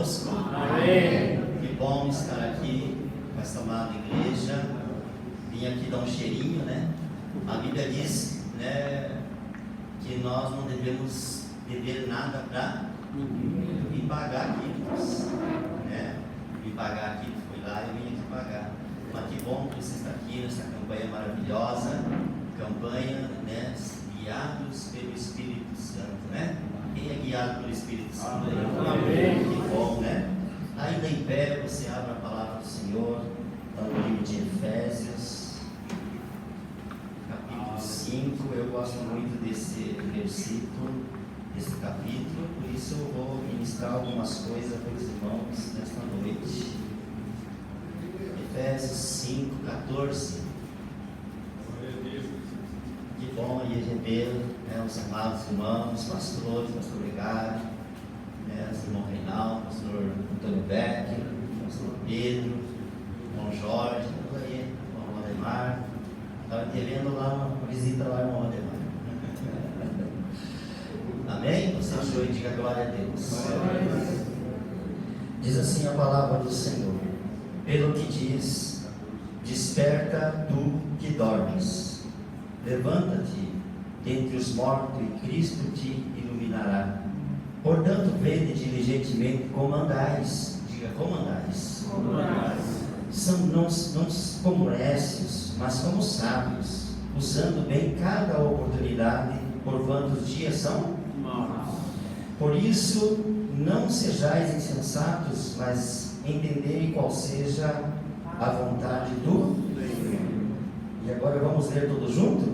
conosco? Amém. Que bom estar aqui com esta amada igreja. Vim aqui dar um cheirinho, né? A Bíblia diz, né, que nós não devemos dever nada para vir pagar aqui, né? Vim pagar aqui, fui lá e vim aqui pagar. Mas que bom que você está aqui nessa campanha maravilhosa, campanha, né, guiados pelo Espírito Santo, né? Quem é guiado pelo Espírito Santo? Amém. Que bom, né? Ainda em pé, você abre a palavra do Senhor, no livro de Efésios, capítulo 5. Eu gosto muito desse versículo, desse capítulo, por isso eu vou ministrar algumas coisas para os irmãos nesta noite. Efésios 5, 14. Que bom aí rever, né, os amados irmãos, pastores, pastor Legário, né, os irmãos Reinaldo, pastor Antônio Becker, pastor Pedro, irmão Jorge, todos aí, irmão Ademar. Estava devendo lá uma visita lá, irmão Ademar. Amém? Você achou e diga glória a Deus. Diz assim a palavra do Senhor: pelo que diz, desperta tu que dormes, levanta-te dentre os mortos e Cristo te iluminará. Portanto, vede diligentemente como andais. Diga, como andais. Não como récios, mas como sábios, usando bem cada oportunidade, porquanto os dias são maus. Por isso, não sejais insensatos, mas entendei qual seja a vontade do Senhor. E agora vamos ler todos juntos?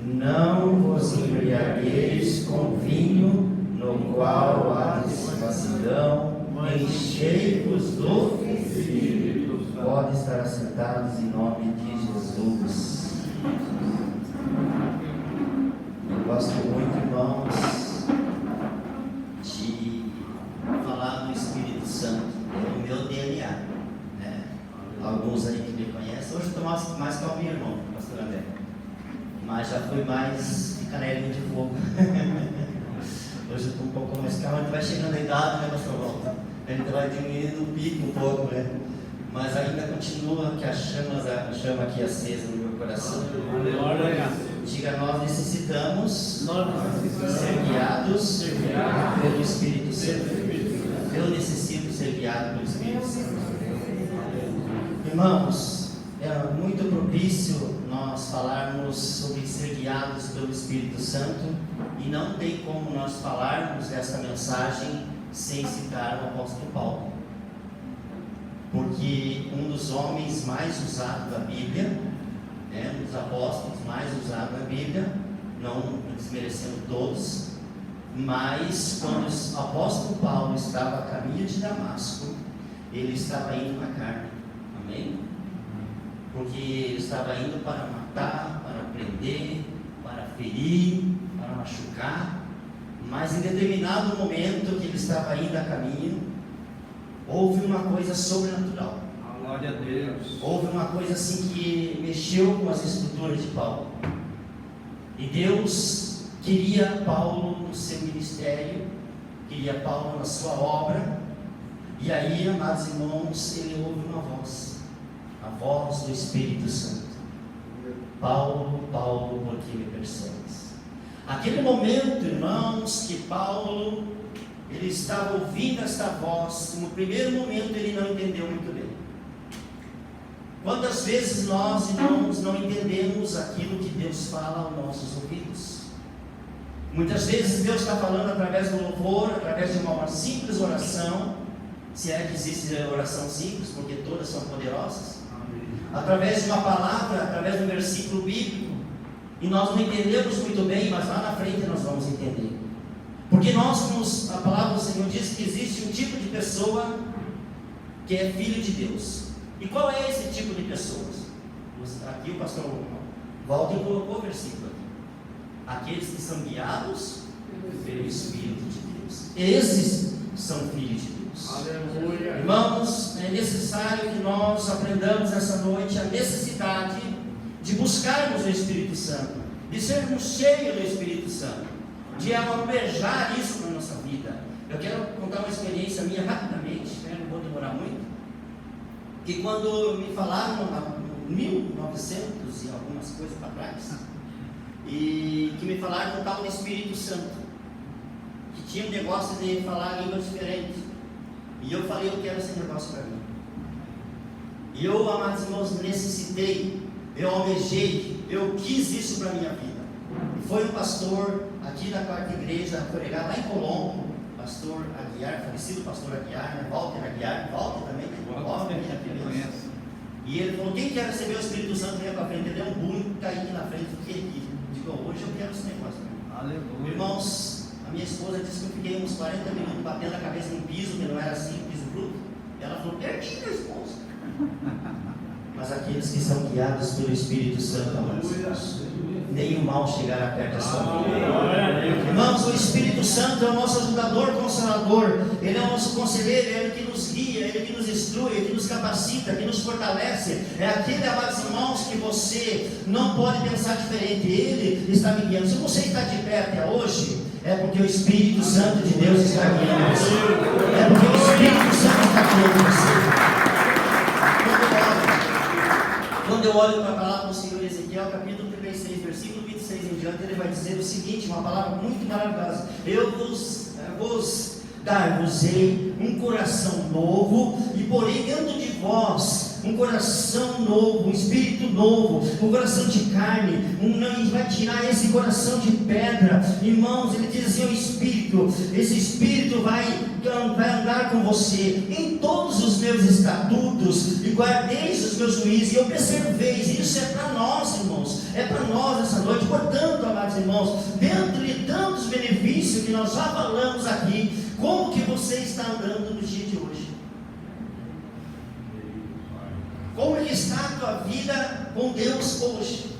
Não vos embriagueis com vinho, no qual há devassidão, enchei-vos do Espírito. Podem estar assentados em nome de Jesus. Eu gosto muito, irmãos, de falar no Espírito Santo. É o meu DNA, né? Alguns aí que me conhecem. Hoje eu estou mais calminho, irmão, pastor André. Mas já fui mais de canelinha de fogo. Hoje eu estou um pouco mais calmo. A gente vai chegando a idade, né, pastor Walter? A gente vai diminuindo o pico um pouco, né? Mas ainda continua que a chama aqui acesa no meu coração. Diga, nós necessitamos ser guiados pelo Espírito Santo. Eu necessito ser guiado pelo Espírito Santo. Irmãos, é muito propício nós falarmos sobre ser guiados pelo Espírito Santo, e não tem como nós falarmos dessa mensagem sem citar o apóstolo Paulo, porque um dos homens mais usados da Bíblia, né, um dos apóstolos mais usados da Bíblia, não desmerecendo todos, mas quando o apóstolo Paulo estava a caminho de Damasco, ele estava indo na carne, amém? Porque ele estava indo para matar, para prender, para ferir, para machucar. Mas em determinado momento que ele estava indo a caminho, houve uma coisa sobrenatural. Glória a Deus. Houve uma coisa assim que mexeu com as estruturas de Paulo. E Deus queria Paulo no seu ministério, queria Paulo na sua obra. E aí, amados irmãos, ele ouve uma voz, a voz do Espírito Santo: Paulo, Paulo, por que me persegues? Aquele momento, irmãos, que Paulo, ele estava ouvindo esta voz, no primeiro momento ele não entendeu muito bem. Quantas vezes nós, irmãos, não entendemos aquilo que Deus fala aos nossos ouvidos? Muitas vezes Deus está falando através do louvor, através de uma simples oração, se é que existe oração simples, porque todas são poderosas, através de uma palavra, através de um versículo bíblico, e nós não entendemos muito bem, mas lá na frente nós vamos entender. Porque a palavra do Senhor diz que existe um tipo de pessoa que é filho de Deus. E qual é esse tipo de pessoas? Aqui o pastor Walter colocou o versículo aqui: aqueles que são guiados pelo Espírito de Deus, esses são filhos de Deus. Aleluia. Irmãos, é necessário que nós aprendamos essa noite a necessidade de buscarmos o Espírito Santo, de sermos cheios do Espírito Santo, de almejar isso na nossa vida. Eu quero contar uma experiência minha rapidamente. que quando me falaram em 1900 e algumas coisas para trás, e que me falaram do tal do Espírito Santo, que tinha um negócio de falar línguas diferentes, e eu falei, eu quero esse negócio para mim. E eu, amados irmãos, necessitei, eu almejei, eu quis isso para a minha vida. E foi um pastor aqui da quarta igreja, pregado lá em Colombo, pastor Aguiar, falecido pastor Aguiar, né? Walter Aguiar, Walter também, e ele falou, quem quer receber o Espírito Santo venha para frente. Ele deu um boom, caí aqui na frente, fiquei aqui. Digo, hoje eu quero esse negócio. Aleluia. Irmãos, a minha esposa disse que eu fiquei uns 40 minutos batendo a cabeça no piso, que não era assim, piso bruto. Ela falou, perdi minha esposa. Mas aqueles que são guiados pelo Espírito Santo, amados, nenhum mal chegará perto da sua vida. Irmãos, o Espírito Santo é o nosso ajudador, consolador. Ele é o nosso conselheiro, é Ele que nos guia, Ele que nos instrui, Ele que nos capacita, que nos fortalece. É aquele, amados irmãos, que você não pode pensar diferente. Ele está me guiando. Se você está de pé até hoje, é porque o Espírito Santo de Deus está guiando você. É porque o Espírito Santo está guiando você. Quando eu olho para a palavra do Senhor Ezequiel, capítulo 36, versículo 26 em diante, ele vai dizer o seguinte, uma palavra muito maravilhosa: eu vos dar-vos-ei um coração novo, e porei dentro de vós um coração novo, um espírito novo, um coração de carne, e vai tirar esse coração de pedra. Irmãos, ele diz assim, o Espírito, esse Espírito vai andar com você em todos os meus estatutos, e guardeis os meus juízos, e observeis. Isso é para nós, irmãos, é para nós essa noite. Portanto, amados irmãos, dentro de tantos benefícios que nós já falamos aqui, como que você está andando no dia de hoje? Como que está a tua vida com Deus hoje?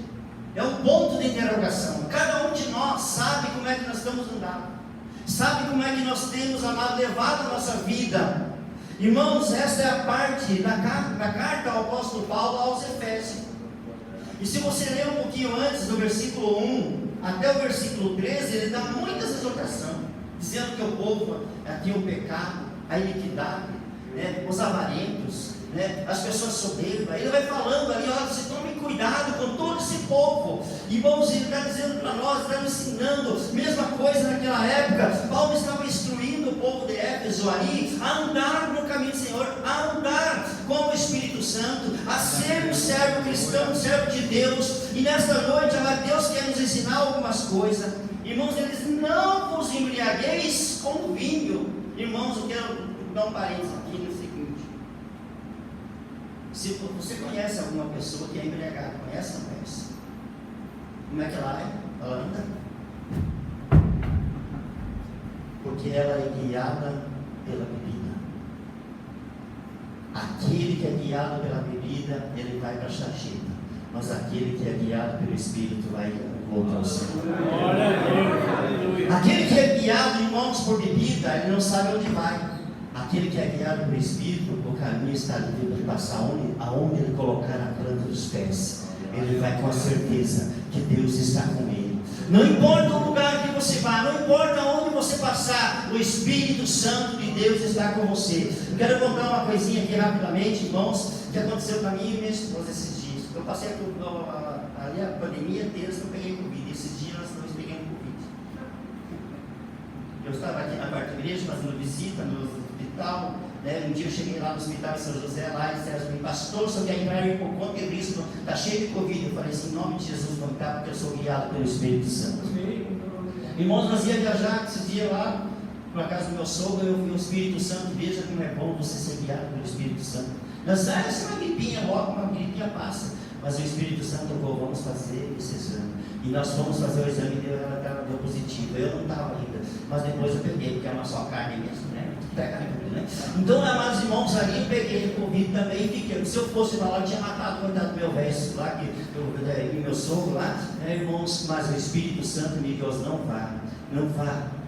É um ponto de interrogação. Cada um de nós sabe como é que nós estamos andando, sabe como é que nós temos, amado, levado a nossa vida. Irmãos, esta é a parte da carta ao apóstolo Paulo aos Efésios. E se você ler um pouquinho antes, do versículo 1 até o versículo 13, ele dá muitas exortações, dizendo que o povo tinha o pecado, a iniquidade, né, os avarentos, né, as pessoas soberbas. Ele vai falando ali, olha, você tome cuidado com todo esse povo. Irmãos, ele está dizendo para nós, está nos ensinando, mesma coisa naquela época. Paulo estava instruindo o povo de Éfeso ali a andar no caminho do Senhor, a andar com o Espírito Santo, a ser um servo cristão, um servo de Deus. E nesta noite, Deus quer nos ensinar algumas coisas. Irmãos, ele diz, não vos embriagueis com vinho. Irmãos, eu quero dar um parênteses aqui no seguinte: se você conhece alguma pessoa que é embriagada, conhece ou não conhece? Como é que ela é? Ela anda? Porque ela é guiada pela bebida. Aquele que é guiado pela bebida, ele vai para a charcheta. Mas aquele que é guiado pelo Espírito vai voltar ao céu. Aquele que é guiado, irmãos, por bebida, ele não sabe onde vai. Aquele que é guiado pelo Espírito, o caminho está livre para passar aonde ele colocar a planta dos pés. Ele vai com a certeza que Deus está com ele. Não importa o lugar que você vá, não importa onde você passar, o Espírito Santo de Deus está com você. Eu quero contar uma coisinha aqui rapidamente, irmãos, que aconteceu para mim e minha esposa esses dias. Eu passei ali a pandemia terça, eu peguei Covid. Esses dias nós dois pegamos Covid. Eu estava aqui na quarta igreja fazendo visita no hospital, né? Um dia eu cheguei lá no hospital em São José, lá e disseram assim, pastor, se eu quer entrar aí por conta de Cristo, está cheio de Covid. Eu falei assim, em nome de Jesus, vamos entrar, porque eu sou guiado pelo Espírito Santo. Irmãos, nós íamos viajar esse dia lá para a casa do meu sogro, eu vi o Espírito Santo. Veja como é bom você ser guiado pelo Espírito Santo. Nós essa é uma gripinha logo, uma gripinha passa. Mas o Espírito Santo falou, vamos fazer esse exame. E nós fomos fazer o exame e ela deu positivo. Eu não estava ainda, mas depois eu peguei, porque é uma só carne mesmo, né? Né? Então, amados irmãos, ali eu peguei o Covid também e fiquei. Se eu fosse lá, eu tinha matado, coitado do meu velho lá, e meu sogro lá, né, irmãos, mas o Espírito Santo me diz, não vá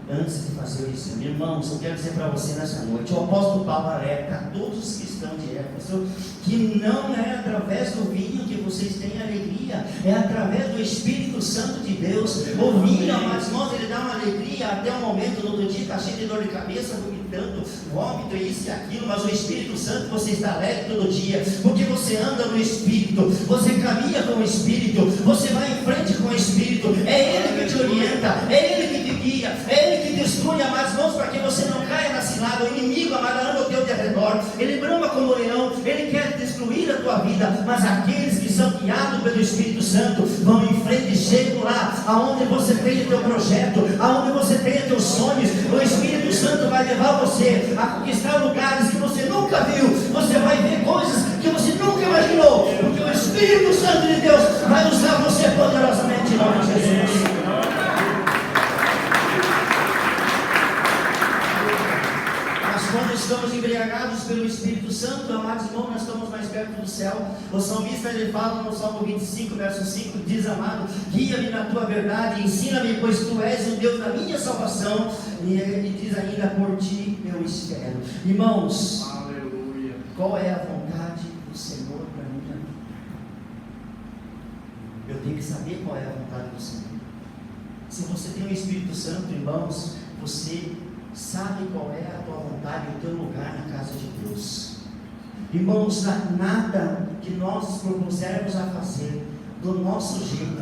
antes de fazer isso. Irmãos, eu quero dizer para você nessa noite, o apóstolo Paulo alerta a todos os cristãos de Éfeso que não é através do vinho que vocês têm alegria, é através do Espírito Santo de Deus. O vinho, amados irmãos, ele dá uma alegria até o momento, no outro dia está cheio de dor de cabeça, vomitando vômito, isso e aquilo, mas o Espírito Santo, você está alegre todo dia, porque você anda no Espírito, você caminha com o Espírito, você vai em frente com o Espírito, é Ele que te orienta, é Ele que te guia, é Ele que destrui, amados irmãos, para que você não caia na cilada. O inimigo, amado, anda ao teu derredor, ele brama como leão, ele quer destruir a tua vida, mas aqueles que são guiados pelo Espírito Santo vão em frente e chegam lá, aonde você tem o teu projeto, aonde você tem os teus sonhos. O Espírito Santo vai levar você a conquistar lugares que você nunca viu, você vai ver coisas que você nunca imaginou, porque o Espírito Santo de Deus vai usar você poderosamente em nome de Jesus. Quando estamos embriagados pelo Espírito Santo, amados irmãos, nós estamos mais perto do céu. O salmista, ele fala no Salmo 25, verso 5, diz: amado, guia-me na tua verdade, ensina-me, pois tu és o Deus da minha salvação. E ele diz ainda: por ti eu espero. Irmãos, aleluia. Qual é a vontade do Senhor para a minha vida? Eu tenho que saber qual é a vontade do Senhor. Se você tem o Espírito Santo, irmãos, você sabe qual é a tua vontade e o teu lugar na casa de Deus. Irmãos, nada que nós propusermos a fazer do nosso jeito,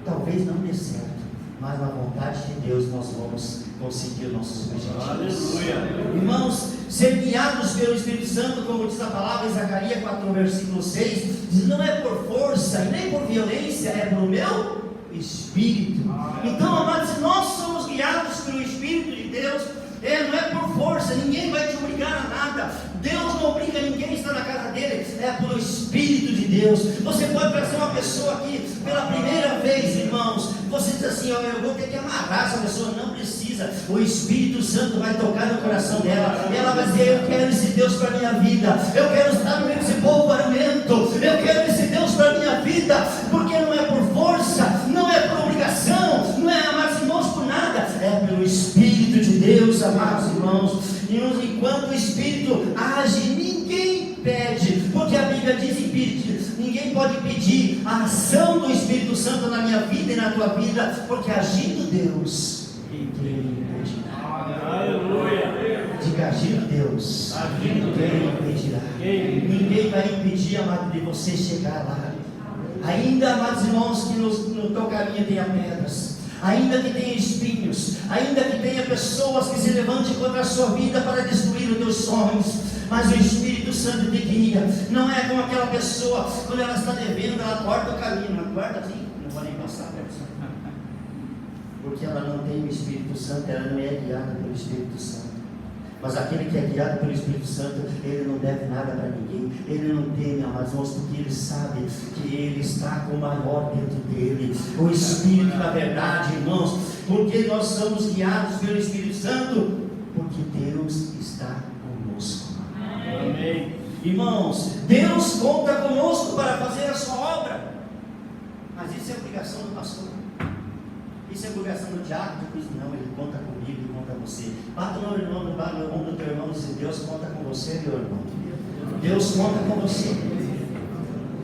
talvez não dê certo, mas na vontade de Deus nós vamos conseguir nossos objetivos. Aleluia. Irmãos, ser guiados pelo Espírito Santo, como diz a palavra em Zacarias 4, versículo 6, diz: não é por força e nem por violência, é pelo meu Espírito. Então, amados, se nós somos guiados pelo Espírito de Deus, não é por força, ninguém vai te obrigar a nada. Deus não obriga ninguém a estar na casa dele, é pelo Espírito de Deus. Você pode trazer uma pessoa aqui pela primeira vez, irmãos, você diz assim: eu vou ter que amarrar essa pessoa. Não precisa, o Espírito Santo vai tocar no coração dela, e ela vai dizer: eu quero esse Deus para a minha vida, eu quero estar no meio desse povo barulhento, eu quero esse Deus para a minha vida, porque não é por força, não é por obrigação, não é, amados irmãos, por nada, é pelo Espírito de Deus, amados irmãos. E enquanto o Espírito age, ninguém pede, porque a Bíblia diz em pedir, ninguém pode pedir a ação do Espírito Santo na minha vida e na tua vida, porque agindo Deus, ninguém impedirá. Aleluia. Diga: agindo Deus, ninguém impedirá. Ninguém vai impedir, amado, de você chegar lá. Ainda, amados irmãos, que no teu caminho tenha pedras, ainda que tenha espinhos, ainda que tenha pessoas que se levantem contra a sua vida para destruir os teus sonhos, mas o Espírito Santo te guia. Não é como aquela pessoa, quando ela está devendo, ela corta o caminho, mas corta assim, não vou nem passar perto, porque ela não tem o Espírito Santo, ela não é guiada pelo Espírito Santo. Mas aquele que é guiado pelo Espírito Santo, ele não deve nada para ninguém, ele não teme, amados irmãos, porque ele sabe que ele está com o maior dentro dele, o Espírito da verdade, irmãos. Porque nós somos guiados pelo Espírito Santo, porque Deus está conosco. Amém. Irmãos, Deus conta conosco para fazer a sua obra, mas isso é obrigação do pastor, isso é obrigação do diácono. Não, ele conta comigo e conta com você. Bata no irmão, no ombro do teu irmão e diz: Deus conta com você, meu irmão. Deus conta com você.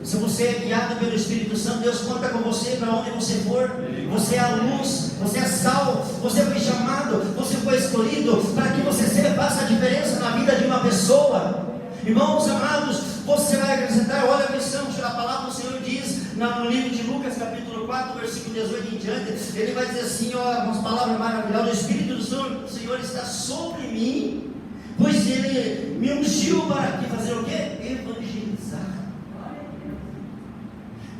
Se você é guiado pelo Espírito Santo, Deus conta com você para onde você for. Você é a luz, você é sal, você foi chamado, você foi escolhido para que você faça a diferença na vida de uma pessoa. Irmãos amados, você vai acrescentar, olha a missão, a palavra do Senhor diz no livro de Lucas, capítulo 4, versículo 18 em diante, ele vai dizer assim, umas palavras maravilhosas: o Espírito do Senhor está sobre mim, pois ele me ungiu para aqui fazer o quê? Evangelizar.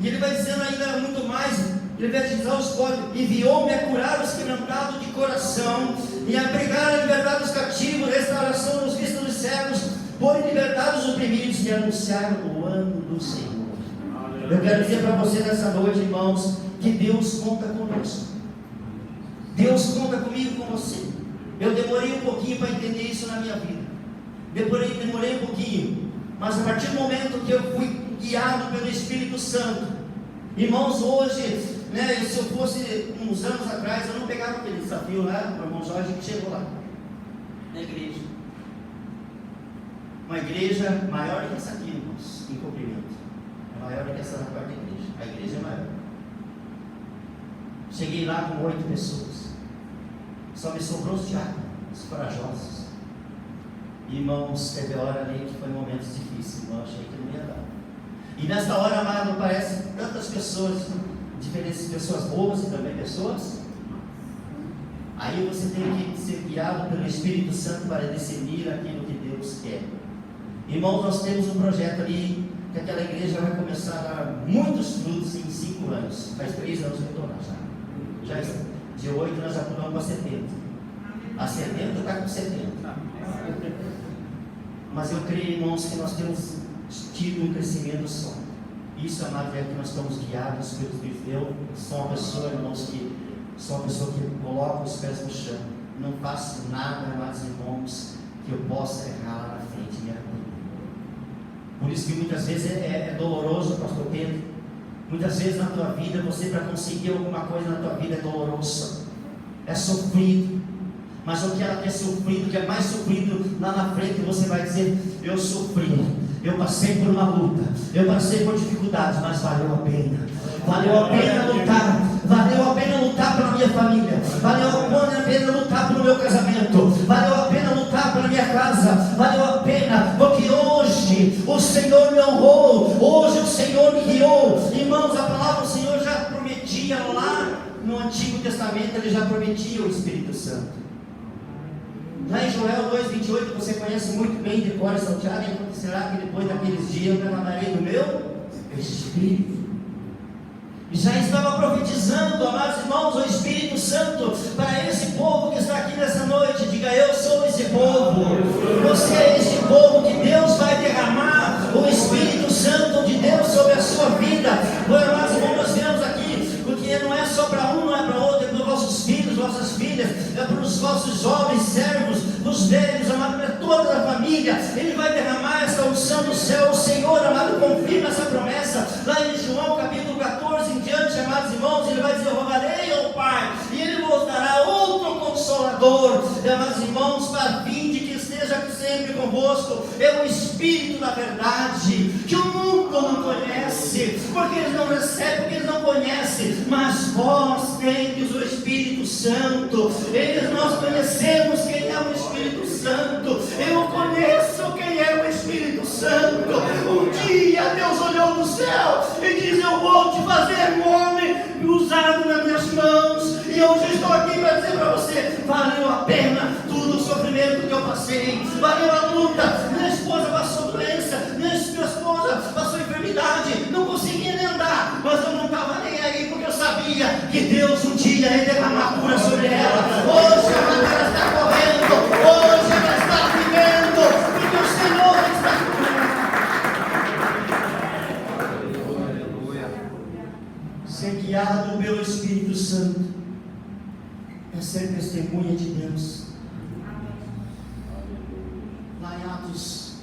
E ele vai dizendo ainda muito mais: ele vai evangelizar os pobres, enviou-me a curar os quebrantados de coração, e a pregar a liberdade dos cativos, restauração dos vistos dos cegos, pôr em liberdade os oprimidos, e anunciar o ano do Senhor. Eu quero dizer para você nessa noite, irmãos, que Deus conta conosco. Deus conta comigo, com você. Eu demorei um pouquinho para entender isso na minha vida. Demorei um pouquinho. Mas a partir do momento que eu fui guiado pelo Espírito Santo, irmãos, hoje, se eu fosse uns anos atrás, eu não pegava aquele desafio lá, o irmão Jorge que chegou lá, na igreja. Uma igreja maior que essa aqui, irmãos, em comprimento. É maior que essa da quarta igreja. A igreja é maior. Cheguei lá com 8 pessoas. Só me sobrou os diáconos, os corajosos. Irmãos, teve hora ali que foi momentos difíceis, eu achei que não ia dar. E nesta hora, amado, parece tantas pessoas, diferentes pessoas boas e também pessoas. Aí você tem que ser guiado pelo Espírito Santo para discernir aquilo que Deus quer. Irmãos, nós temos um projeto ali, que aquela igreja vai começar a dar muitos frutos em 5 anos. Faz 3 anos que eu estou lá já. De 8 nós já pulamos para 70. A 70 está com 70. Mas eu creio, irmãos, que nós temos tido um crescimento só. Isso, amado, é que nós estamos guiados pelo Espírito de Deus. Sou uma pessoa, irmãos, que coloca os pés no chão. Não faço nada, amados irmãos, que eu possa errar lá na frente e me arrepender. Por isso que muitas vezes é doloroso, pastor Pedro. Muitas vezes na tua vida, você para conseguir alguma coisa na tua vida é doloroso, é sofrido. Mas o que ela quer sofrido, que é mais sofrido, lá na frente você vai dizer: eu sofri, eu passei por uma luta, eu passei por dificuldades, mas valeu a pena. Valeu a pena lutar, valeu a pena lutar pela minha família, valeu a pena lutar pelo meu casamento, valeu a pena lutar pela minha casa, valeu a pena, porque hoje o Senhor me honrou, hoje o Senhor me guiou. Irmãos, a palavra do Senhor já prometia lá no Antigo Testamento, ele já prometia o Espírito Santo. Lá em Joel 2,28, você conhece muito bem de cor e salteado, e acontecerá que depois daqueles dias eu derramarei do meu Espírito. E já estava profetizando, amados irmãos, o Espírito Santo para esse povo que está aqui nessa noite. Diga: eu sou esse povo. Você é esse povo que Deus vai derramar o Espírito Santo de Deus sobre a sua vida. Amados irmãos, nós vemos aqui, porque não é só para um, não é para outro, é para os vossos filhos, vossas filhas, é para os vossos jovens servos, os velhos, amado, para toda a família. Ele vai derramar essa unção do céu. O Senhor, amado, confirma essa promessa lá em João capítulo 14 em diante, amados irmãos. Ele vai dizer: eu rogarei ao Pai e Ele vos dará outro Consolador, amados irmãos, para vinde, que esteja sempre convosco. É o Espírito da verdade, que o mundo não conhece, porque eles não recebem, porque eles não conhecem, mas vós tendes o Espírito Santo. Nós conhecemos quem é o Espírito Santo. Eu conheço quem é o Espírito Santo. Um dia Deus olhou do céu e disse: eu vou te fazer um homem usado nas minhas mãos. E hoje estou aqui para dizer para você: valeu a pena tudo o sofrimento que eu passei, valeu a luta. Minha esposa passou doença, minha esposa passou enfermidade, não conseguia nem andar, mas eu não estava nem aí, porque eu sabia que Deus um dia ia derramar cura sobre ela. Hoje a matéria está correndo, hoje ela está vivendo, porque o Senhor está curando. Ser guiado pelo Espírito Santo é ser testemunha de Deus. Lá em Atos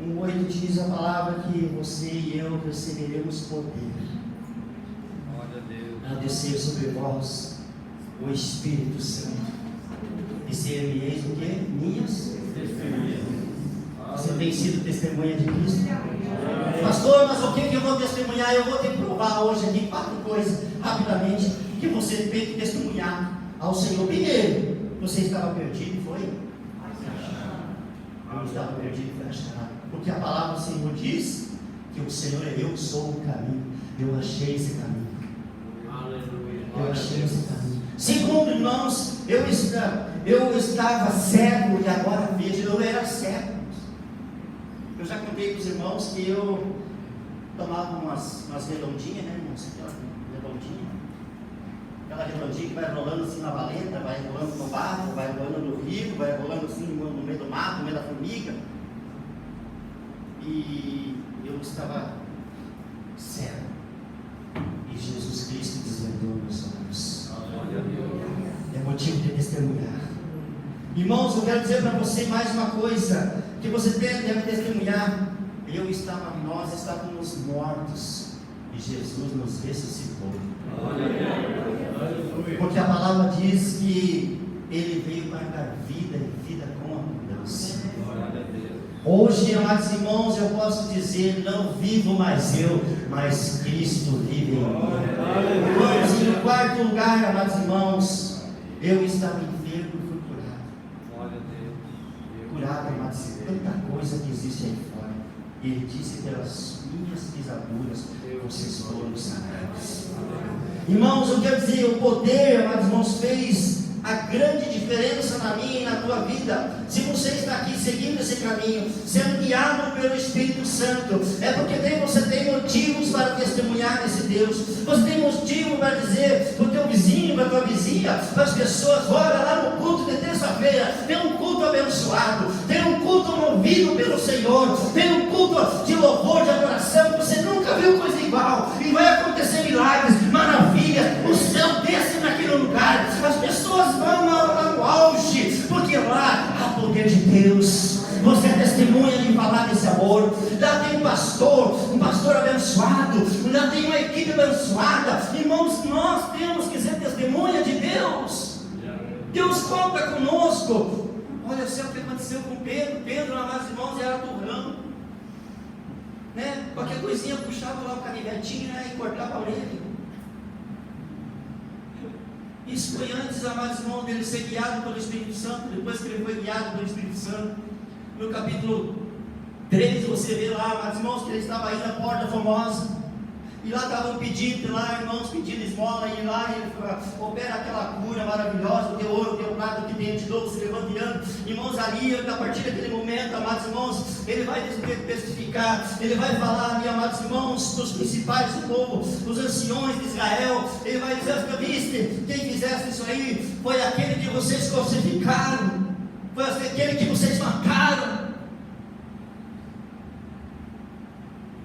1:8 diz a palavra que você e eu receberemos poder a descer sobre vós o Espírito Santo, e ser-me-eis o que? Minhas testemunhas. Você tem sido testemunha de Cristo? Pastor, mas o que eu vou testemunhar? Eu vou ter que provar hoje aqui 4 coisas rapidamente que você tem que testemunhar ao Senhor. Primeiro, você estava perdido, foi? Eu estava perdido, foi achado. Porque a palavra do Senhor diz que o Senhor é eu que sou o caminho. Eu achei esse caminho. Eu achei esse caminho. Segundo, irmãos, eu estava cego e agora vejo. Eu era cego. Eu já contei para os irmãos que eu tomava umas redondinhas, né, irmãos? Aquela redondinha que vai rolando assim na valeta, vai rolando no barro, vai rolando no rio, vai rolando assim no meio do mato, no meio da formiga. E eu estava cego. E Jesus Cristo desvendou meus olhos. É motivo de testemunhar. Irmãos, eu quero dizer para você mais uma coisa que você deve testemunhar. Nós estávamos mortos e Jesus nos ressuscitou. Porque a palavra diz que Ele veio para dar vida e vida com abundância. Hoje, amados irmãos, eu posso dizer: não vivo mais eu, mas Cristo vive em mim. Vamos em quarto lugar, amados irmãos, eu estava enfermo e fui curado. Curado, amados amados, tanta coisa que existe aí fora. E Ele disse: pelas minhas pisaduras vocês foram sanados. Irmãos, eu quero dizer, o poder, amados irmãos, fez a grande diferença na minha e na tua vida. Se você está aqui seguindo esse caminho, sendo guiado pelo Espírito Santo, é porque você tem motivos para testemunhar desse Deus. Você tem motivo para dizer para o teu vizinho, para a tua vizinha, para as pessoas: olha lá no culto de terça-feira, tem um culto abençoado, tem um culto movido pelo Senhor, tem um culto de louvor, de adoração. Você nunca viu coisa igual, e vai acontecer milagres, maravilhas, o céu desce naquele lugar, as pessoas vão lá no auge, porque lá há poder de Deus. Você é testemunha de falar desse amor. Lá tem um pastor abençoado, lá tem uma equipe abençoada. Irmãos, nós temos que ser testemunha de Deus. Deus conta conosco. Olha só o que aconteceu com Pedro. Pedro, amados irmãos, era turrão, né? Qualquer coisinha puxava lá o canivetinho, né? E cortava a orelha. Isso foi antes, amados irmãos, dele ser guiado pelo Espírito Santo. Depois que ele foi guiado pelo Espírito Santo, no capítulo 3, você vê lá, amados irmãos, que ele estava aí na porta famosa, e lá estavam pedindo, lá irmãos pedindo esmola, e lá ele opera aquela cura maravilhosa: o teu ouro, o teu prata que tem, eu te dou, se levantando. Irmãos, ali, a partir daquele momento, amados irmãos, ele vai testificar, ele vai falar ali, amados irmãos, dos principais do povo, dos anciões de Israel. Ele vai dizer: viste, quem fizesse isso aí foi aquele que vocês crucificaram, foi aquele que vocês mataram.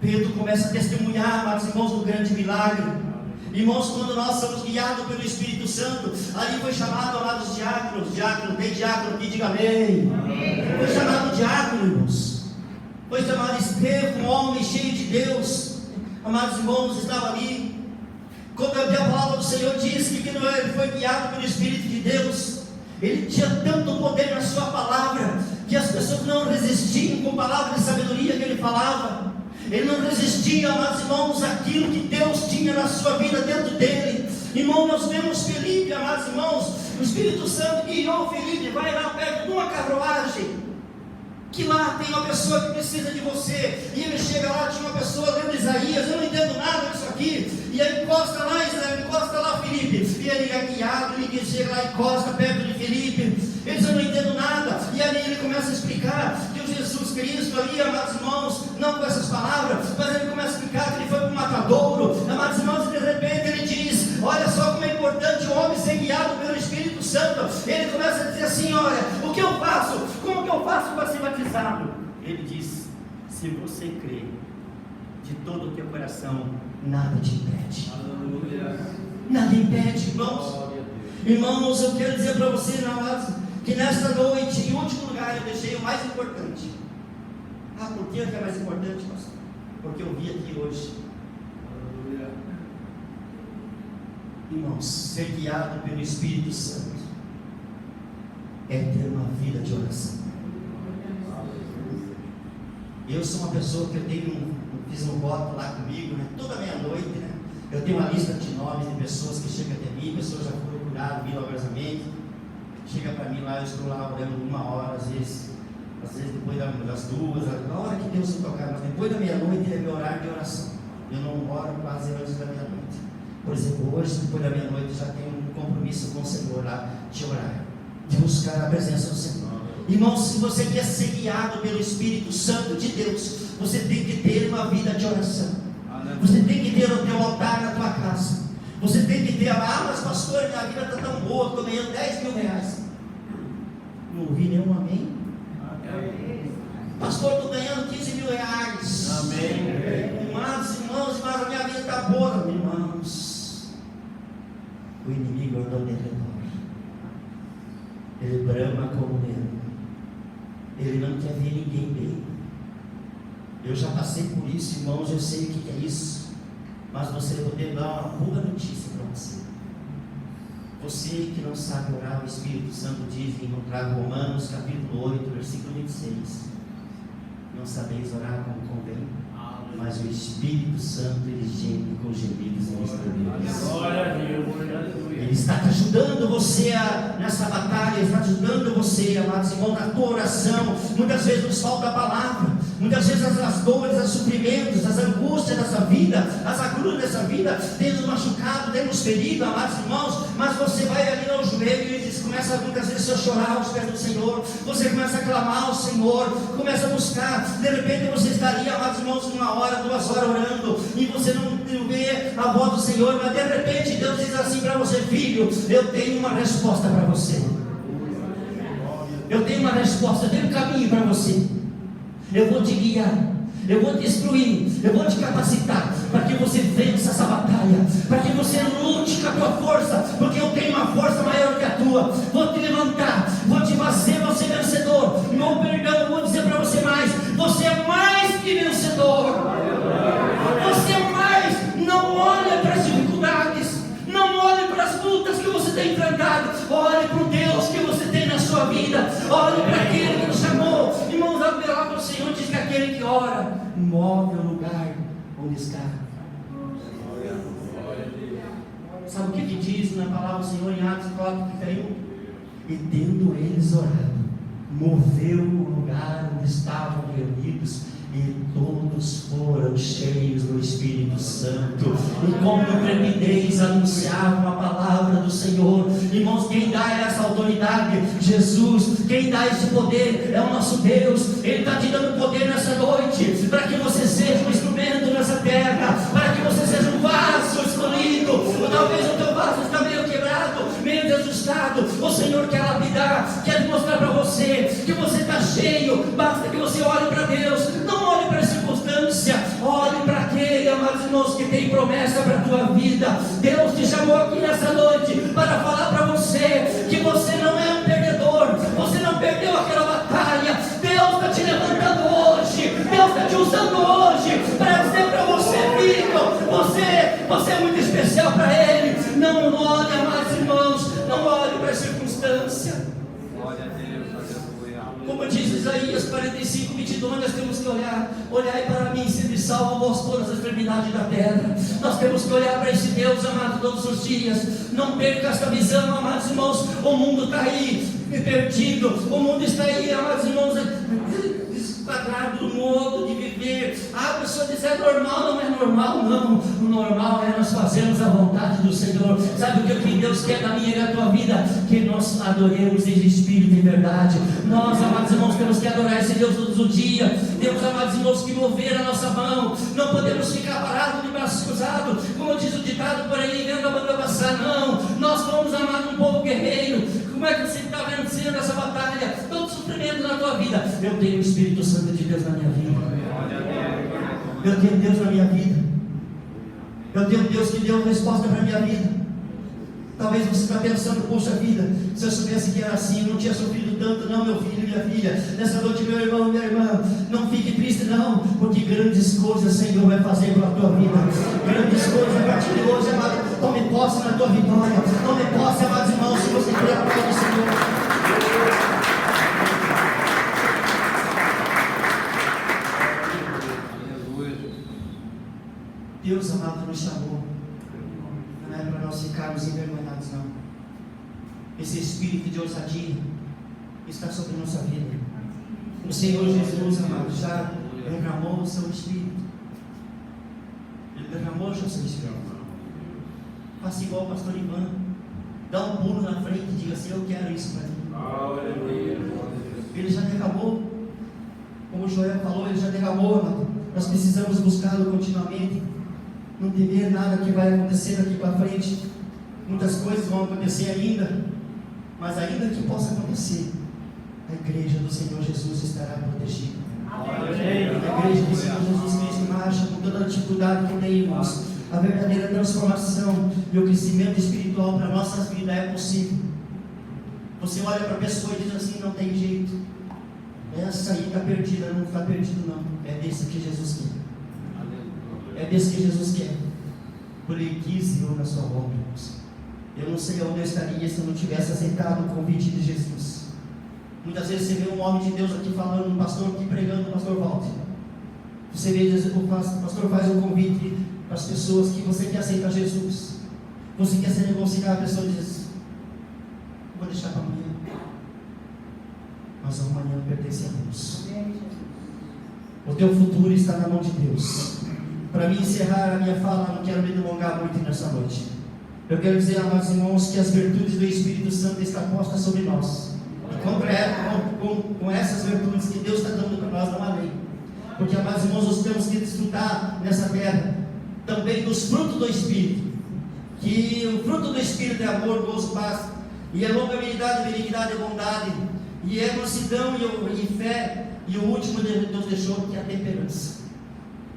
Pedro começa a testemunhar, amados irmãos, do grande milagre. Irmãos, quando nós somos guiados pelo Espírito Santo, ali foi chamado, amados diáconos, tem diácono aqui, diga amém. Foi chamado diácono, irmãos. Foi chamado Estevão, um homem cheio de Deus. Amados irmãos, estava ali. Quando a palavra do Senhor diz que ele foi guiado pelo Espírito de Deus, ele tinha tanto poder na sua palavra, que as pessoas não resistiam com palavras de sabedoria que ele falava. Ele não resistia, amados irmãos, àquilo que Deus tinha na sua vida dentro dele. Irmão, nós vemos Felipe, amados irmãos, o Espírito Santo guiou Felipe, vai lá perto de uma carruagem, que lá tem uma pessoa que precisa de você, e ele chega lá, tinha uma pessoa lendo Isaías: eu não entendo nada disso aqui, e aí encosta lá Felipe, e ele é guiado, ele chega lá, encosta perto de Felipe, ele diz: eu não entendo nada, e ali ele começa a explicar que o Jesus Cristo ali, amados irmãos, não com essas palavras, mas ele começa a explicar que ele foi para o matadouro, amados irmãos, e de repente ele diz: olha só como é importante o homem ser guiado pelo Espírito Santo. Ele começa a dizer assim: olha, o que eu faço? Como que eu faço para ser batizado? Ele diz: se você crê de todo o teu coração, nada te impede. Aleluia. Nada impede, irmãos. Irmãos, eu quero dizer para você, amados, que nesta noite, em último lugar, eu deixei o mais importante. Por que é mais importante, pastor? Porque eu vi aqui hoje. Aleluia. Irmãos, ser guiado pelo Espírito Santo é ter uma vida de oração. Eu sou uma pessoa que fiz um voto lá comigo, né? Toda meia-noite, né? Eu tenho uma lista de nomes de pessoas que chegam até mim, pessoas já foram curadas milagrosamente. Chega para mim lá, eu estou lá orando 1 hora, às vezes depois das 2, na hora que Deus se tocar, mas depois da meia-noite é meu horário de oração. Eu não oro quase antes da meia-noite. Por exemplo, hoje, depois da meia-noite, já tenho um compromisso com o Senhor lá de orar, de buscar a presença do Senhor. Irmãos, se você quer ser guiado pelo Espírito Santo de Deus, você tem que ter uma vida de oração. Você tem que ter o teu altar na tua casa. Você tem que ter, mas pastor, minha vida está tão boa, estou ganhando 10 mil reais. Não ouvi nenhum amém? Pastor, estou ganhando 15 mil reais. Amém. Amados irmãos, mas a minha vida está boa. Irmãos, o inimigo anda ao teu redor. Ele brama como leão. Ele não quer ver ninguém bem. Eu já passei por isso, irmãos, eu sei o que é isso. Mas você, eu vou ter dar uma boa notícia para você. Você que não sabe orar, o Espírito Santo diz em Romanos capítulo 8, versículo 26. não sabeis orar como convém, mas o Espírito Santo ele geme com gemidos inexprimíveis. Glória a Deus, aleluia. Ele está te ajudando você nessa batalha, Ele está ajudando você, amados irmãos, na tua oração. Muitas vezes nos falta a palavra, muitas vezes as dores, os sofrimentos, as angústias dessa vida, as agruras dessa vida, tem nos machucado, tem nos ferido, amados irmãos, mas você vai ali no joelho e começa muitas vezes a chorar aos pés do Senhor, você começa a clamar ao Senhor, começa a buscar, de repente você estaria, amados irmãos, 1 hora, 2 horas orando, e você não vê a voz do Senhor, mas de repente Deus diz assim para você: filho, eu tenho uma resposta para você, eu tenho uma resposta, eu tenho um caminho para você, eu vou te guiar, eu vou te instruir, eu vou te capacitar, para que você vença essa batalha, para que você lute com a tua força, porque eu tenho uma força maior que a tua, vou te levantar, vou te fazer você vencedor, não perdão, vou dizer para você mais, você é mais que vencedor, você é mais, não olhe para as dificuldades, não olhe para as lutas que você tem enfrentado, olhe para o Deus que você tem na sua vida, olhe para aquele que te chamou, irmãos, a palavra do Senhor diz que aquele que ora, move o lugar onde está. Sabe o que diz na palavra do Senhor em Atos 4:31? E tendo eles orado, moveu o lugar onde estavam reunidos, e todos foram cheios do Espírito Santo, e com intrepidez anunciavam a palavra do Senhor. Irmãos, quem dá essa autoridade? Jesus. Quem dá esse poder é o nosso Deus. Ele está te dando poder nessa noite, para que você seja um instrumento nessa terra, para que você seja um vaso escolhido. Ou talvez o teu vaso está meio quebrado, meio desajustado. O Senhor quer lapidar, quer mostrar para você que você está cheio. Basta que você olhe para Deus, não olhe para a circunstância, olhe para aquele, amados irmãos, que tem promessa para a tua vida. Deus te chamou aqui nessa noite para falar para você que você não é um perdedor, você não perdeu aquela batalha. Deus está te levantando hoje, Deus está te usando hoje para dizer para você, filho, você é muito especial para Ele. Não olhe, amados irmãos, não olhe para a circunstância. Como diz Isaías 45:22, nós temos que olhai para mim, sede salvo vós todas as enfermidades da terra. Nós temos que olhar para esse Deus amado todos os dias. Não perca esta visão, amados irmãos. O mundo está aí perdido, o mundo está aí, amados irmãos, desquadrado do modo de viver. A pessoa diz: é normal, não é normal, não. O normal é nós fazermos a vontade do Senhor. Sabe o que Deus quer da minha e da tua vida? Que nós adoremos em espírito e em verdade. Nós, amados irmãos, temos que adorar esse Deus todos os dias. Temos, amados irmãos, que mover a nossa mão. Não podemos ficar parados de braços cruzados, como diz o ditado por aí, vendo a banda passar. Não, nós somos, amados, um povo guerreiro. Como é que você está vencendo essa batalha? Todo sofrimento na tua vida. Eu tenho o Espírito Santo de Deus na minha vida. Eu tenho Deus na minha vida. Eu tenho Deus que deu resposta para a minha vida. Talvez você está pensando: poxa vida, se eu soubesse que era assim, eu não tinha sofrido tanto. Não, meu filho e minha filha, nessa noite, meu irmão, minha irmã, não fique triste não, porque grandes coisas o Senhor vai fazer pela tua vida. Grandes coisas a partir de hoje, amado. Tome posse na tua vitória. Tome posse, amados irmãos, se você crê na palavra do Senhor. Deus amado nos chamou, não é para nós ficarmos envergonhados, não. Esse espírito de ousadia está sobre a nossa vida. O Senhor Jesus, amado, já derramou o seu Espírito. Ele derramou já o seu Espírito. Faça igual o pastor Ivan, dá um pulo na frente e diga assim: eu quero isso para mim. Ele já derramou, como o Joel falou, ele já derramou, amado. Nós precisamos buscá-lo continuamente. Não temer nada que vai acontecer daqui para frente. Muitas coisas vão acontecer ainda, mas ainda que possa acontecer, a igreja do Senhor Jesus estará protegida. Amém. A igreja do Senhor Jesus Cristo marcha com toda a dificuldade que tem, irmãos. A verdadeira transformação e o crescimento espiritual para nossas vidas é possível. Você olha para a pessoa e diz assim: não tem jeito, essa aí está perdida. Não está perdido não, é desse que Jesus quer. É desse que Jesus quer. Por Ele quis e na sua volta. Eu não sei onde eu estaria se eu não tivesse aceitado o convite de Jesus. Muitas vezes você vê um homem de Deus aqui falando, um pastor aqui pregando, o pastor Walter. Você vê, o pastor faz um convite para as pessoas que você quer aceitar Jesus. Você quer se reconciliar, a pessoa diz: vou deixar para amanhã. Mas amanhã pertence a Deus. O teu futuro está na mão de Deus. Para mim encerrar a minha fala, não quero me delongar muito nessa noite. Eu quero dizer, amados irmãos, que as virtudes do Espírito Santo estão postas sobre nós. E com essas virtudes que Deus está dando para nós, não há lei. Porque, amados irmãos, nós temos que desfrutar nessa terra também dos frutos do Espírito. Que o fruto do Espírito é amor, gozo, paz, e é longanimidade, benignidade, bondade, e é mansidão e fé. E o último Deus deixou, que é a temperança.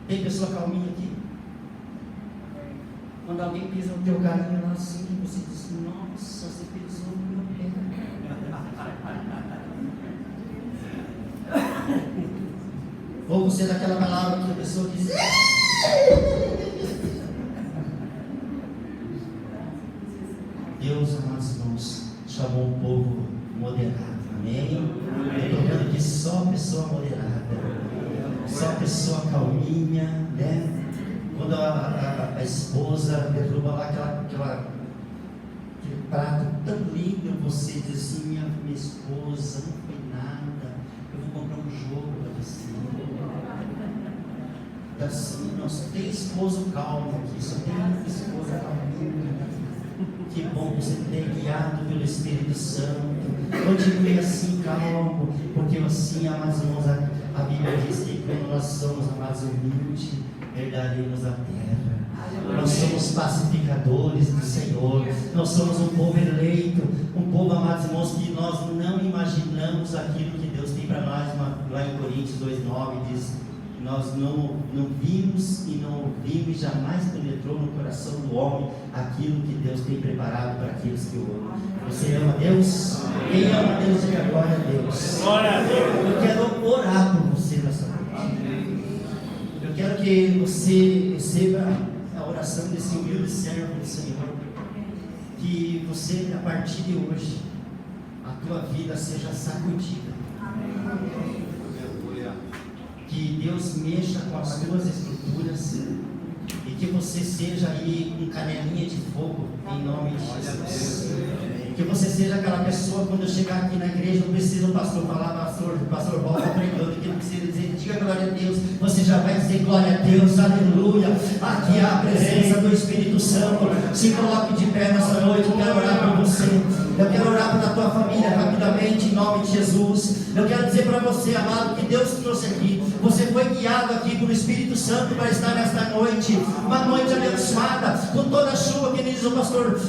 Tem pessoa calminha aqui? Quando alguém pisa no teu carinho lá assim, você diz: nossa, você pisou no meu pé. Ou você é daquela palavra que a pessoa diz: Deus, amados irmãos, chamou um povo moderado. Amém? Eu estou vendo que só pessoa moderada, só pessoa calminha, né? Quando a esposa derruba lá aquele prato tão lindo, você diz assim: minha esposa, não foi nada, eu vou comprar um jogo para você. Assim, nós tem esposo calmo aqui, só tem esposa calminha. Que bom você ter guiado pelo Espírito Santo. Continue assim, calmo, porque assim, amados irmãos, a Bíblia diz que quando nós somos, amados, humildes, herdaremos a terra. Nós somos pacificadores do Senhor. Nós somos um povo eleito, um povo, amados irmãos, que nós não imaginamos aquilo que Deus tem para nós. Lá em Coríntios 2:9 diz: nós não vimos e não ouvimos, jamais penetrou no coração do homem aquilo que Deus tem preparado para aqueles que o amam. Você ama Deus? Quem ama Deus, diga glória a Deus. Glória a Deus. Eu quero orar por você nessa noite. Eu quero que você receba a oração desse humilde servo do Senhor. Que você, a partir de hoje, a tua vida seja sacudida. Que Deus mexa com as tuas estruturas e que você seja aí um canelinha de fogo em nome de Jesus. Que você seja aquela pessoa, quando eu chegar aqui na igreja, não precisa o pastor falar: pastor volta pregando, que não precisa dizer, diga glória a Deus. Você já vai dizer glória a Deus, aleluia. Aqui há a presença do Espírito Santo. Se coloque de pé nessa noite. Eu quero orar por você. Eu quero orar pela tua família rapidamente, em nome de Jesus. Eu quero dizer para você, amado, que Deus te trouxe aqui. Você foi guiado aqui pelo Espírito Santo para estar nesta noite. Uma noite abençoada, com toda a chuva, que diz o pastor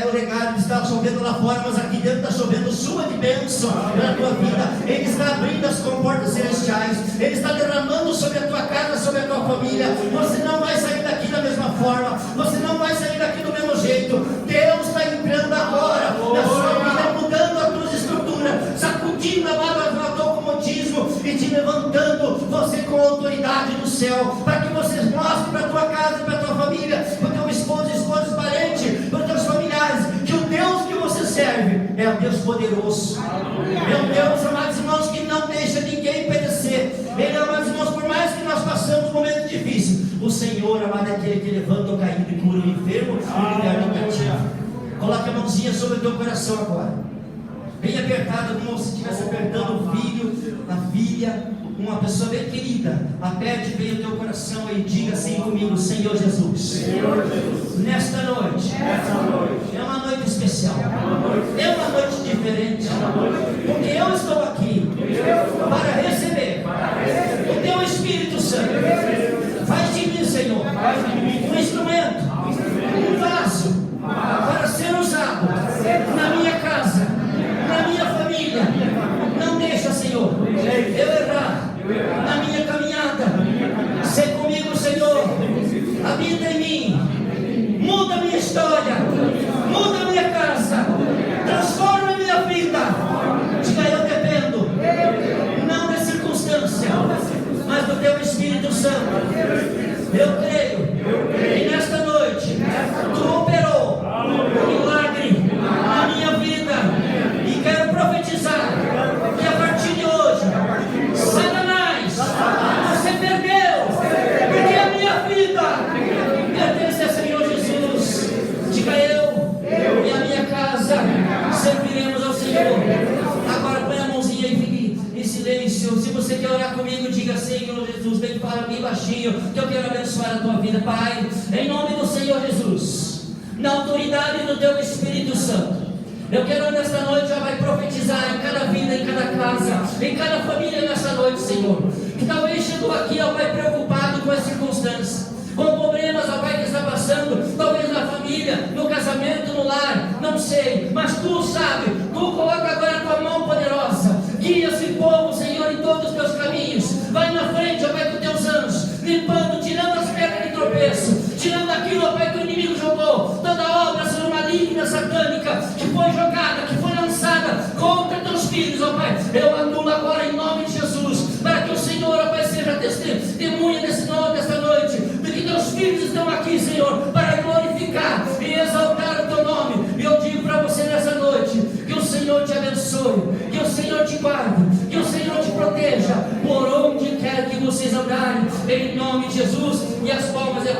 Oregado, está chovendo lá fora, mas aqui dentro está chovendo chuva de bênção na tua vida. Ele está abrindo as comportas celestiais. Ele está derramando sobre a tua casa, sobre a tua família. Você não vai sair daqui da mesma forma. Você não vai sair daqui do mesmo jeito. Deus está entrando agora na sua vida, mudando as tuas estruturas, sacudindo a barra do automatismo e te levantando, você com a autoridade do céu, para que você mostre para a tua casa, para a tua família, para o teu esposo, parente, para os teus familiares, que o Deus que você serve é um Deus poderoso. É um Deus, amados irmãos, que não deixa ninguém perecer. Ele, amados irmãos, por mais que nós passamos momentos difíceis, o Senhor, amado, é aquele que levanta o caído e cura o enfermo e liberta o cativo. Coloque a mãozinha sobre o teu coração agora, bem apertada, como se estivesse apertando o filho, a filha, uma pessoa bem querida. Aperte bem o teu coração e diga assim comigo: Senhor Jesus, Senhor Jesus, nesta noite é uma noite especial, é uma noite diferente, porque eu estou aqui para receber o teu Espírito Santo. Faz de mim, Senhor, um instrumento, um vaso para ser usado na minha casa, na minha família. Não deixa, Senhor, eu errar na minha caminhada. Sê comigo, Senhor, habita em mim, muda a minha história, muda a minha casa, transforma a minha vida. Diga: eu dependo não da circunstância, mas do teu Espírito Santo. Eu creio que nesta noite tu operou um milagre na minha vida, e quero profetizar que a partir de hoje, Satanás, você perdeu Jesus, bem fala bem baixinho, que eu quero abençoar a tua vida, Pai, em nome do Senhor Jesus, na autoridade do teu Espírito Santo. Eu quero nesta noite, já vai profetizar em cada vida, em cada casa, em cada família nesta noite, Senhor, que talvez chegou aqui, ó Pai, preocupado com as circunstâncias, com problemas, ó Pai, que está passando, talvez na família, no casamento, no lar, não sei, mas Tu sabe, Tu coloca agora a Tua mão poderosa, guia esse povo, Senhor, em todos os Teus caminhos, vai na frente, ó Pai, com Teus anjos, limpando, tirando as pedras de tropeço, tirando aquilo, ó Pai, que o inimigo jogou, toda obra, Senhor, maligna, satânica, que foi jogada, que foi lançada contra Teus filhos, ó Pai, eu anulo agora em nome de Jesus, para que o Senhor, ó Pai, seja testemunha desta noite, de que Teus filhos estão aqui, Senhor, para glorificar e exaltar o Teu nome. E eu digo para você nessa noite, que o Senhor te abençoe, que o Senhor te guarde, que o Senhor te proteja, por onde quer que vocês andarem, em nome de Jesus. E as palmas é